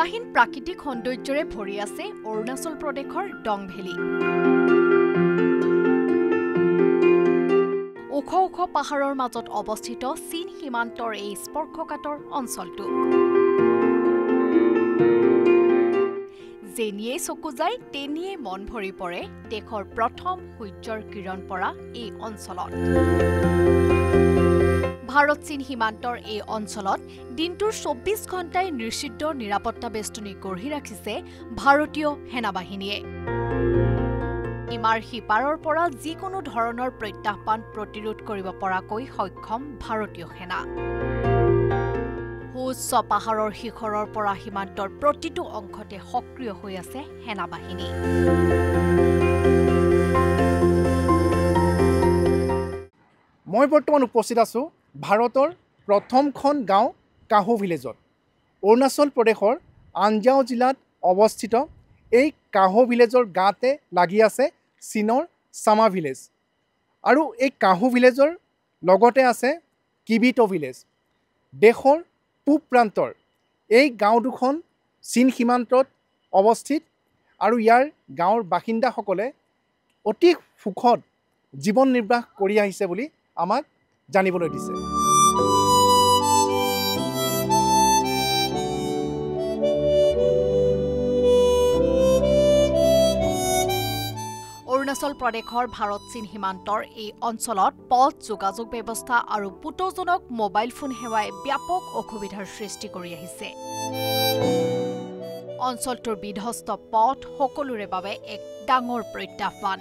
সীমাহীন প্ৰাকৃতিক সৌন্দৰ্যৰে ভৰি আছে অৰুণাচল প্ৰদেশৰ ডং ভেলী। ওখ ওখ পাহাৰৰ মাজত অৱস্থিত চীন সীমান্তৰ এই স্পৰ্শকাতৰ অঞ্চলটো যেনিয়ে চকু যায় তেনিয়ে মন ভৰি পৰে দেশৰ প্ৰথম সূৰ্যৰ কিৰণ পৰা এই অঞ্চলত। ভাৰত চীন সীমান্তৰ এই অঞ্চলত দিনটোৰ ২৪ ঘণ্টাই নিশ্চিত নিৰাপত্তা বেষ্টনী গঢ়ি ৰাখিছে ভাৰতীয় সেনাবাহিনীয়ে। সীমাৰ সিপাৰৰ পৰা যিকোনো ধৰণৰ প্ৰত্যাহ্বান প্ৰতিৰোধ কৰিব পৰাকৈ সক্ষম ভাৰতীয় সেনা। সুউচ্চ পাহাৰৰ শিখৰৰ পৰা সীমান্তৰ প্ৰতিটো অংশতে সক্ৰিয় হৈ আছে সেনাবাহিনী। মই বৰ্তমান উপস্থিত আছো ভাৰতৰ প্ৰথমখন গাঁও কাহু ভিলেজত। অৰুণাচল প্ৰদেশৰ আনজাও জিলাত অৱস্থিত এই কাহু ভিলেজৰ গাঁতে লাগি আছে চীনৰ চামা ভিলেজ। আৰু এই কাহু ভিলেজৰ লগতে আছে কিবিটো ভিলেজ। দেশৰ পূব প্ৰান্তৰ এই গাঁও দুখন চীন সীমান্তত অৱস্থিত আৰু ইয়াৰ গাঁৱৰ বাসিন্দাসকলে অতি সুখত জীৱন নিৰ্বাহ কৰি আহিছে বুলি আমাক জানিবলৈ দিছে। অৰুণাচল প্ৰদেশৰ ভাৰত চীন সীমান্তৰ এই অঞ্চলত পথ যোগাযোগ ব্যৱস্থা আৰু পুতৌজনক মোবাইল ফোন সেৱাই ব্যাপক অসুবিধাৰ সৃষ্টি কৰি আহিছে। অঞ্চলটোৰ বিধ্বস্ত পথ সকলোৰে বাবে এক ডাঙৰ প্ৰত্যাহ্বান।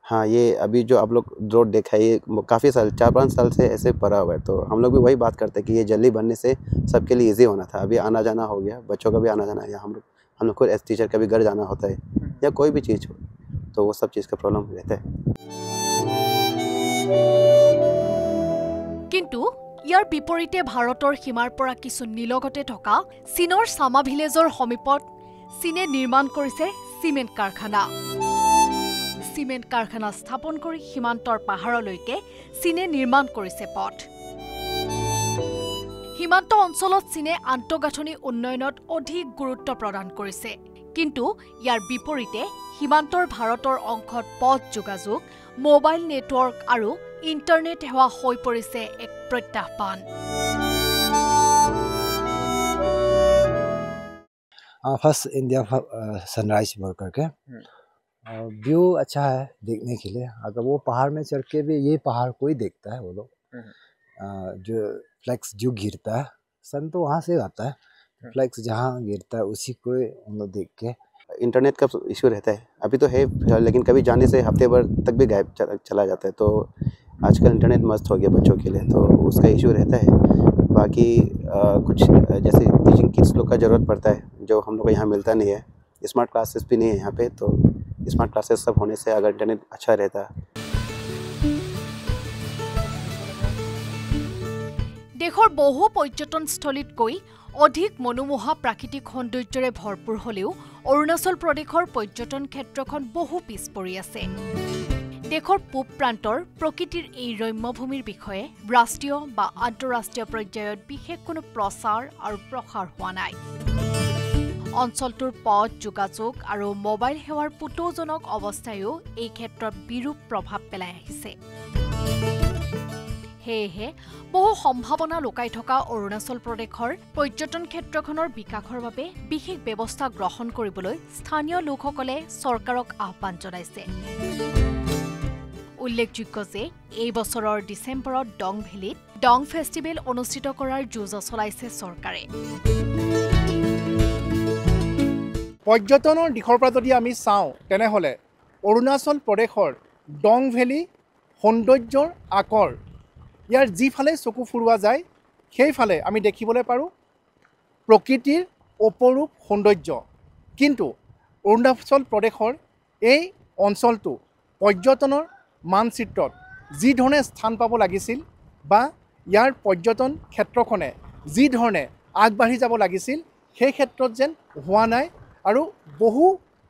हाँ, ये अभी जो आप लोग रोड देखा है ये काफ़ी साल 4-5 साल से ऐसे पड़ा हुआ है, तो हम लोग भी वही बात करते हैं कि ये जल्दी बनने से सबके लिए इजी होना था। अभी आना जाना हो गया, बच्चों का भी आना जाना है, या हम लोग को एज टीचर का भी घर जाना होता है या कोई भी चीज़ हो, तो वो सब चीज़ का प्रॉब्लम रहता है। কিন্তু ইয়াৰ বিপৰীতে ভাৰতৰ সীমাৰ পৰা কিছু নিলগতে থকা চীনৰ চামা ভিলেজৰ সমীপত চীনে নিৰ্মাণ কৰিছে চিমেণ্ট কাৰখানা। চিমেণ্ট কাৰখানা স্থাপন কৰি সীমান্তৰ পাহাৰলৈকে চীনে নিৰ্মাণ কৰিছে পথ। সীমান্ত অঞ্চলত চীনে আন্তঃগাঁথনি উন্নয়নত অধিক গুৰুত্ব প্ৰদান কৰিছে। কিন্তু ইয়াৰ বিপৰীতে সীমান্তৰ ভাৰতৰ অংশত পথ যোগাযোগ, মোবাইল নেটৱৰ্ক আৰু ইণ্টাৰনেট সেৱা হৈ পৰিছে এক প্ৰত্যাহ্বান। फर्स्ट इंडिया सनराइज बोल करके व्यू अच्छा है देखने के लिए। अगर वो पहाड़ में चढ़ के भी ये पहाड़ को ही देखता है वो लोग, जो फ्लैक्स जो गिरता है सन तो वहाँ से आता है, फ्लैक्स जहाँ गिरता है उसी को हम लोग देख के। इंटरनेट का इशू रहता है, अभी तो है लेकिन कभी जाने से हफ्ते भर तक भी गायब चला जाता है। तो आजकल इंटरनेट मस्त हो गया बच्चों के लिए, तो उसका इशू रहता है। बाकी कुछ जैसे टीचिंग किड्स लोग का ज़रूरत पड़ता है जो हम लोग को यहाँ मिलता नहीं है। स्मार्ट क्लासेस भी नहीं है यहाँ पे, तो स्मार्ट क्लासेस सब होने से अगर इंटरनेट अच्छा रहता। দেশৰ বহু পৰ্যটনস্থলীতকৈ অধিক মনোমোহা প্ৰাকৃতিক সৌন্দৰ্যৰে ভৰপূৰ হ'লেও অৰুণাচল প্ৰদেশৰ পৰ্যটন ক্ষেত্ৰখন বহু পিছ পৰি আছে। দেশৰ পূব প্ৰান্তৰ প্ৰকৃতিৰ এই ৰম্যভূমিৰ বিষয়ে ৰাষ্ট্ৰীয় বা আন্তঃৰাষ্ট্ৰীয় পৰ্যায়ত বিশেষ কোনো প্ৰচাৰ আৰু প্ৰসাৰ হোৱা নাই। অঞ্চলটোৰ পথ যোগাযোগ আৰু মোবাইল সেৱাৰ পুতৌজনক অৱস্থায়ো এই ক্ষেত্ৰত বিৰূপ প্ৰভাৱ পেলাই আহিছে। সেয়েহে বহু সম্ভাৱনা লুকাই থকা অৰুণাচল প্ৰদেশৰ পৰ্যটন ক্ষেত্ৰখনৰ বিকাশৰ বাবে বিশেষ ব্যৱস্থা গ্ৰহণ কৰিবলৈ স্থানীয় লোকসকলে চৰকাৰক আহ্বান জনাইছে। উল্লেখযোগ্য যে এই বছৰৰ ডিচেম্বৰত ডং ভেলীত ডং ফেষ্টিভেল অনুষ্ঠিত কৰাৰ যোজনা চলাইছে চৰকাৰে। পৰ্যটনৰ দিশৰ পৰা যদি আমি চাওঁ তেনেহ'লে অৰুণাচল প্ৰদেশৰ ডং ভেলী সৌন্দৰ্যৰ আকৰ ইয়াৰ যিফালে চকু ফুৰোৱা যায় সেইফালে আমি দেখিবলৈ পাৰোঁ প্ৰকৃতিৰ অপৰূপ সৌন্দৰ্য। কিন্তু অৰুণাচল প্ৰদেশৰ এই অঞ্চলটো পৰ্যটনৰ মানচিত্ৰত যি ধৰণে স্থান পাব লাগিছিল বা ইয়াৰ পৰ্যটন ক্ষেত্ৰখনে যি ধৰণে আগবাঢ়ি যাব লাগিছিল সেই ক্ষেত্ৰত যেন হোৱা নাই আৰু বহু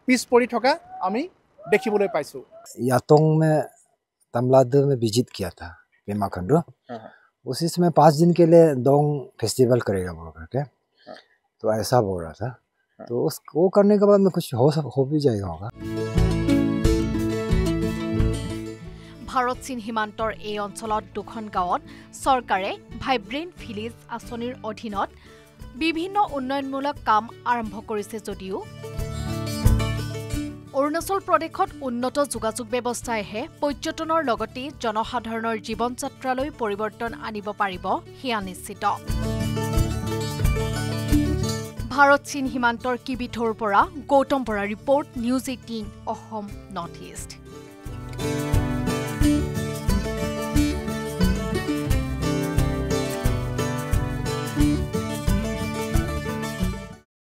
পিছ পৰি থকা আমি দেখিবলৈ পাইছোঁ। यातोंग में तमिलनाडु में विजिट किया था पेमा खंडू, उसी समय 5 दिन के लिए डोंग फेस्टिवल करेगा बोल करके, तो ऐसा बोल रहा था। तो वो करने के बाद में कुछ हो भी जाएगा होगा। ভাৰত চীন সীমান্তৰ এই অঞ্চলত দুখন গাঁৱত চৰকাৰে ভাইব্ৰেণ্ট ভিলেজ আঁচনিৰ অধীনত বিভিন্ন উন্নয়নমূলক কাম আৰম্ভ কৰিছে যদিও অৰুণাচল প্ৰদেশত উন্নত যোগাযোগ ব্যৱস্থাইহে পৰ্যটনৰ লগতে জনসাধাৰণৰ জীৱন যাত্ৰালৈ পৰিৱৰ্তন আনিব পাৰিব হিয়া নিশ্চিত। ভাৰত চীন সীমান্তৰ কিবিথৌৰ পৰা Gautam Bora report, news 18 Assam north east.